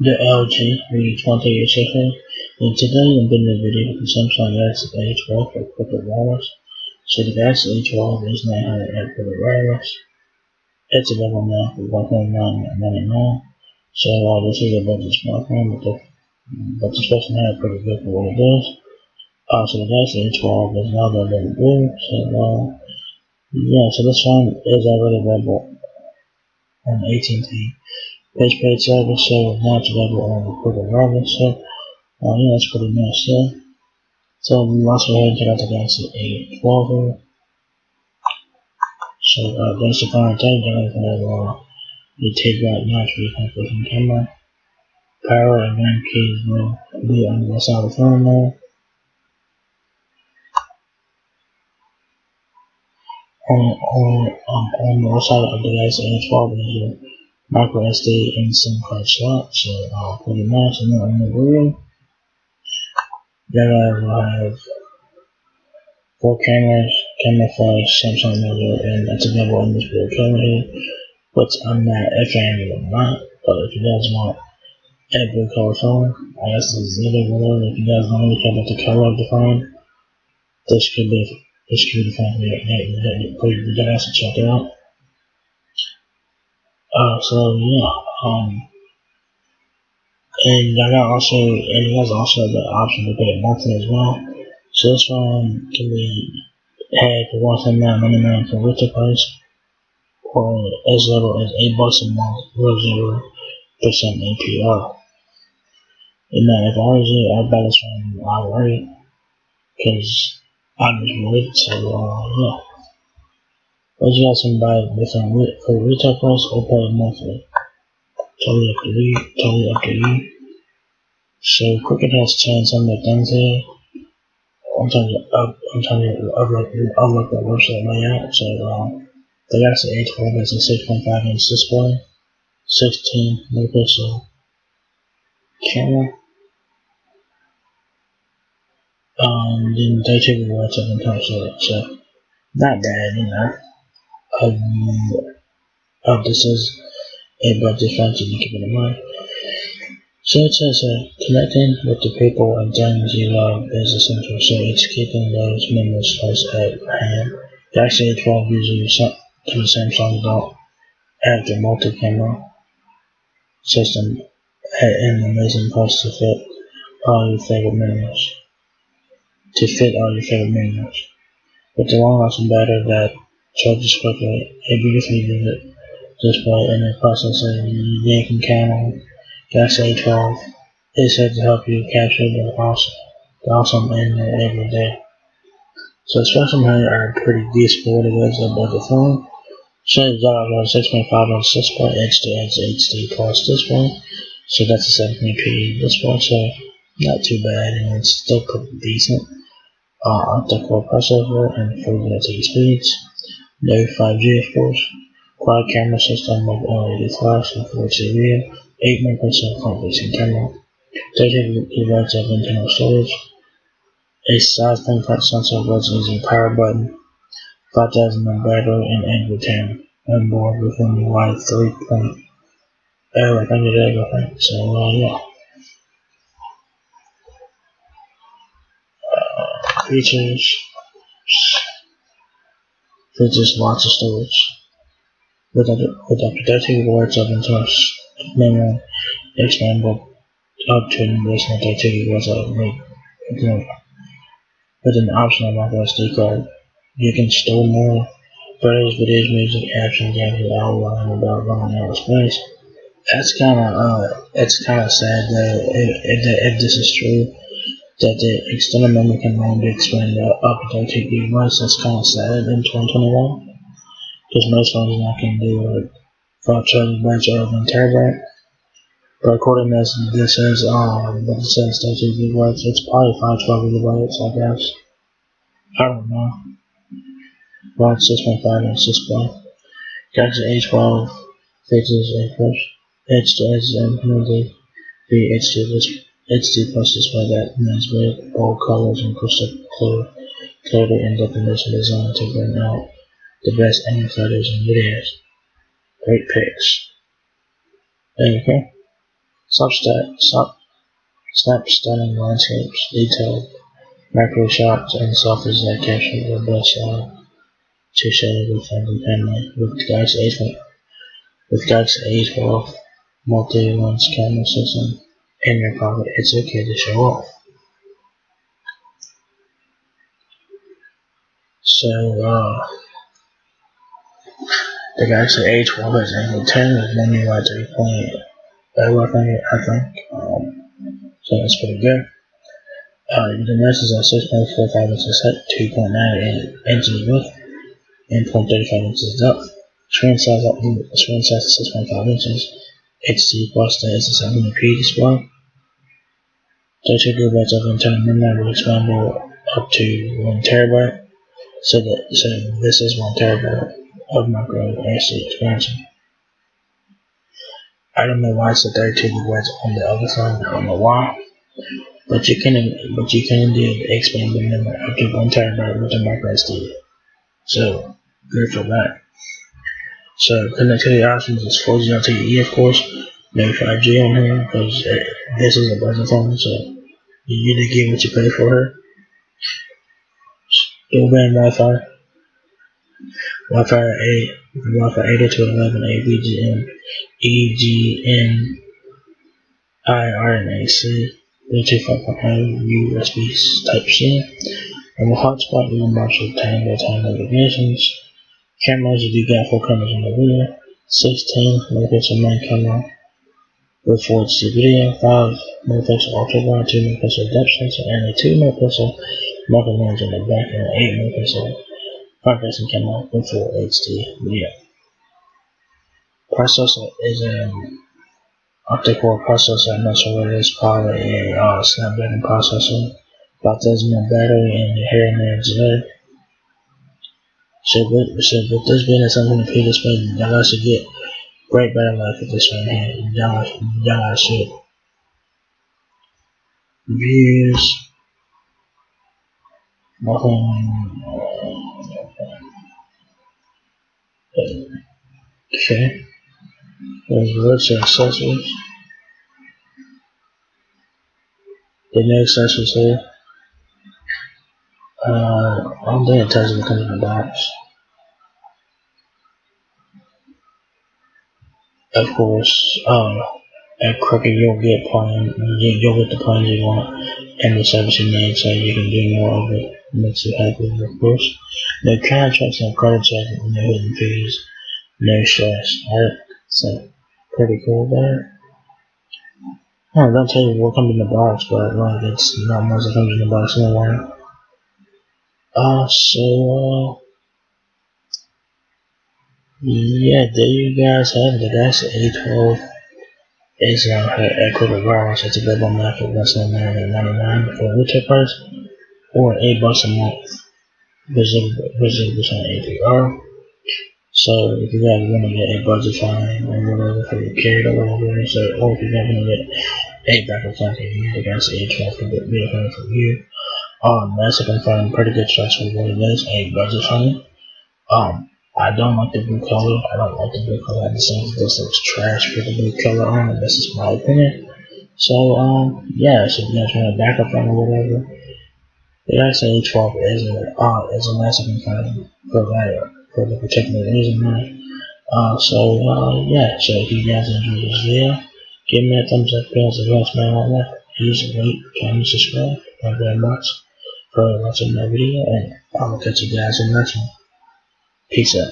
The LG V20 assistant, and today I'm doing a video with the Samsung Galaxy A12 for corporate wireless. So the Galaxy A12 is 900 at corporate wireless. It's available now for $199.99. So this is a budget smartphone, but this doesn't have pretty good for what it does. So the Galaxy A12 is now available. So so this phone is already available on at&t postpaid service, so now it's available on corporate wireless. So that's pretty nice. So let's go ahead and check out the Galaxy A12 here. So that's the current type. Then we have the tape back notch for your first camera. Power and RAM keys will be on the side of the phone now. On the other side of the Galaxy A12 is your micro SD and SIM card slot. So pretty nice. And then on the rear, then we'll have 4 cameras, camera flash, Samsung mirror, and that's available on this rear camera here. But I'm not a fan of not. But if you guys want a blue color phone, I guess this is either whatever. If you guys don't really care about the color of the phone, this could be the phone you guys to check it out. And you guys also have the option to pay monthly as well. So this phone can be had for $179.99 for retail price, or as little as $8 a month with 0% APR. And now, if I was you, I'd buy this phone outright, because I just wait. So, but you guys can buy this on for retail price or pay monthly. Totally up to you. So, Cricket has changed some of the things here. I'm trying to upload that website layout. So, the Galaxy A12 has a 6.5 inch display, 16 megapixel camera, then 32 gigabytes of internal storage. So, not bad, this is a budget phone, so you keep it in mind. So it says connecting with the people and things you love is essential, so it's keeping those memories close at hand. The Galaxy A12 uses the Samsung don't have the multi-camera system at an amazing price to fit all your favorite memories. With the long-lasting battery that charges quickly, a beautifully vivid display, and a processor you can count on, Galaxy A12 is said to help you capture the awesome in your everyday. So Samsung are pretty decent for what it is about the phone. So it's got a 6.5 inch display, edge-to-edge HD plus display. So that's a 720p display, so not too bad, and it's still pretty decent. Octa-core processor and 4G speeds. No 5G, of course. Quad camera system with LED flash and 4K video. 8 megapixel front-facing camera. 30 gigabytes of internal storage. A size 25 sensor was using power button. 5,000 mAh battery and Android 10 on board with MUI 3.0 like under there, I think. So features lots of storage with up to 30 gigabytes of internal memory, expandable up to an additional 30 gigabytes of memory. With an optional micro SD card, you can store more photos, videos, music, apps, and games without worrying about running out of space. It's kind of sad that if this is true, that the extended memory can only be expanded up to 30 gigabytes. That's kind of sad in 2021, because most phones now can do 5 terabytes or 1 terabyte. But according to this says 30 gigabytes, it's probably 512 gigabytes, I guess. I don't know. About 6.5 inch display. Galaxy A12 features a push edge-to-edge and HD plus display that blends with bold colors and crystal clear clarity and definition, designed to bring out the best in photos and videos. Great pics. There you go. Snap stunning landscapes, detailed macro shots, and selfies that capture the best side to show with every camera. With Galaxy A12 multi-lens camera system in your pocket, it's okay to show off. So, the Galaxy A12 is Android 10 with MIUI 3.0, I think. So that's pretty good. The device is at 6.45 inches height, 2.9 inches width, and 0.35 inches depth. Screen size is 6.5 inches. HD plus that is a 720p display. 32 gigabytes of internal memory will expandable up to 1 terabyte. So this is 1 terabyte of micro SD expansion. I don't know why it's a 32 gigabytes on the other side. I don't know why, but you can indeed expand the memory up to 1 terabyte with the micro SD. So good for that. So connectivity options is 4G LTE, of course. No 5G on here because this is a budget phone, so you need to get what you pay for her. Dual band Wi-Fi 8 to 11, ABGM, EGN, IRNAC, Bluetooth 5.0, USB Type-C, and the hotspot you can watch with time notifications. Cameras, you do got 4 cameras in the rear, 16 megapixel main camera with 4HD video, 5 megapixel ultra wide, 2 megapixel depth sensor, and a 2 megapixel macro lens in the back, and an 8 megapixel front-facing camera with full HD video. Processor is an octa-core processor. I'm not sure what it is. Probably a Snapdragon processor. About 1,000 battery and the hair in there today. So with this being a 720p display, y'all should get great battery life with this one here. Y'all should. Reviews. Nothing. Okay. There's rich accessories. The new accessories here. I don't think it tells you what comes in the box. Of course, at Crooked you'll get the plans you want and the service you need so you can do more of it. Makes you happy, of course. No contracts, no credit checks, no hidden fees, no stress. Alright, so pretty cool there. I don't tell you what comes in the box, but like it's not much that comes in the box anyway. Yeah, there you guys have it. That's the A12. It's at Crooked Wireless. It's available on the market for $199.99 for a retail price, or $8 a month, visible APR. So if you guys want to get a budget phone or whatever for your kid or whatever, so or if you guys want to get a backup phone for you, the Galaxy A12 can be a phone for you. That's a confirmed pretty good choice for what it is, a budget phone. I don't like the blue color. I don't like the blue color. I just think this looks trash with the blue color on it. This is my opinion. So, yeah, so if you guys want a backup phone or whatever, the Galaxy A12 is a massive phone for the particular reason, man. Yeah, so if you guys enjoyed this video, give me a thumbs up, guys, if you want to on that. Please rate, comment, subscribe. Thank you very much for watching my video, and I will catch you guys in the next one. Peace out.